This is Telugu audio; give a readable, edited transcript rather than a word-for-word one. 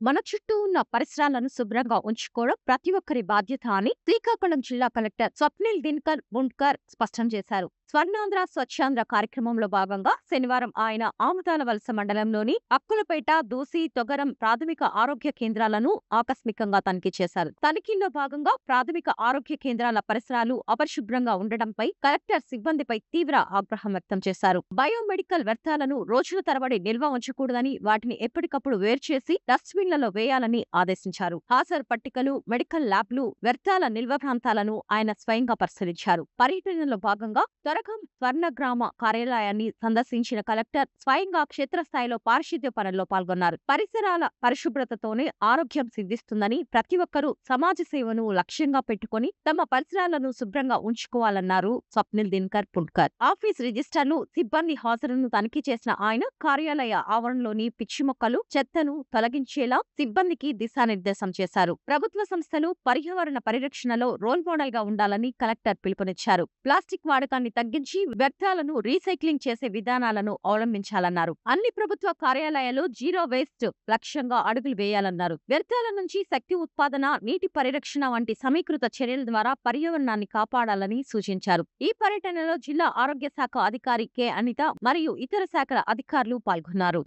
మన చుట్టూ ఉన్న పరిసరాలను శుభ్రంగా ఉంచుకోవడం ప్రతి ఒక్కరి బాధ్యత అని శ్రీకాకుళం జిల్లా కలెక్టర్ స్వప్నిల్ దినకర్ బుండ్కర్ స్పష్టం చేశారు. స్వర్ణాంధ్ర స్వచ్ఛాంధ్ర కార్యక్రమంలో భాగంగా శనివారం ఆయన ఆముదాల వలస మండలంలోని అక్కులపేట, దూసి, తొగరం ప్రాథమిక ఆరోగ్య కేంద్రాలను ఆకస్మికంగా తనిఖీ చేశారు. తనిఖీల్లో భాగంగా ప్రాథమిక ఆరోగ్య కేంద్రాల పరిసరాలు అపరిశుభ్రంగా ఉండడంపై కలెక్టర్ సిబ్బందిపై తీవ్ర ఆగ్రహం వ్యక్తం చేశారు. బయోమెడికల్ వ్యర్థాలను రోజుల తరబడి నిల్వ ఉంచకూడదని, వాటిని ఎప్పటికప్పుడు వేరు చేసి డస్ట్బిన్లలో వేయాలని ఆదేశించారు. హాజరు పట్టికలు, మెడికల్ ల్యాబ్లు, వ్యర్థాల నిల్వ ప్రాంతాలను ఆయన స్వయంగా పరిశీలించారు. పర్యటనలో భాగంగా తొరగం స్వర్ణగ్రామ కార్యాలయాన్ని సందర్శించిన కలెక్టర్ స్వయంగా క్షేత్రస్థాయిలో పారిశుద్ధ్య పనుల్లో పాల్గొన్నారు. పరిసరాల పరిశుభ్రతతోనే ఆరోగ్యం సిద్ధిస్తుందని, ప్రతి ఒక్కరూ సమాజ సేవను లక్ష్యంగా పెట్టుకుని తమ పరిసరాలను శుభ్రంగా ఉంచుకోవాలన్నారు స్వప్నిల్ దినకర్ బుండ్కర్. ఆఫీస్ రిజిస్టర్లు, సిబ్బంది హాజరును తనిఖీ చేసిన ఆయన కార్యాలయ ఆవరణలోని పిచ్చి మొక్కలు, చెత్తను తొలగించేలా సిబ్బందికి దిశానిర్దేశం చేశారు. ప్రభుత్వ సంస్థలు పర్యావరణ పరిరక్షణలో రోల్ మోడల్ గా ఉండాలని కలెక్టర్ పిలుపునిచ్చారు. ప్లాస్టిక్ వాడకాన్ని తగ్గించి వ్యర్థాలను రీసైక్లింగ్ చేసే విధానాలను అవలంబించాలన్నారు. అన్ని ప్రభుత్వ కార్యాలయాలు జీరో వేస్ట్ లక్ష్యంగా అడుగులు వేయాలన్నారు. వ్యర్థాల నుంచి శక్తి ఉత్పాదన, నీటి పరిరక్షణ వంటి సమీకృత చర్యల ద్వారా పర్యావరణాన్ని కాపాడాలని సూచించారు. ఈ పర్యటనలో జిల్లా ఆరోగ్య శాఖ అధికారి కె. అనిత మరియు ఇతర శాఖల అధికారులు పాల్గొన్నారు.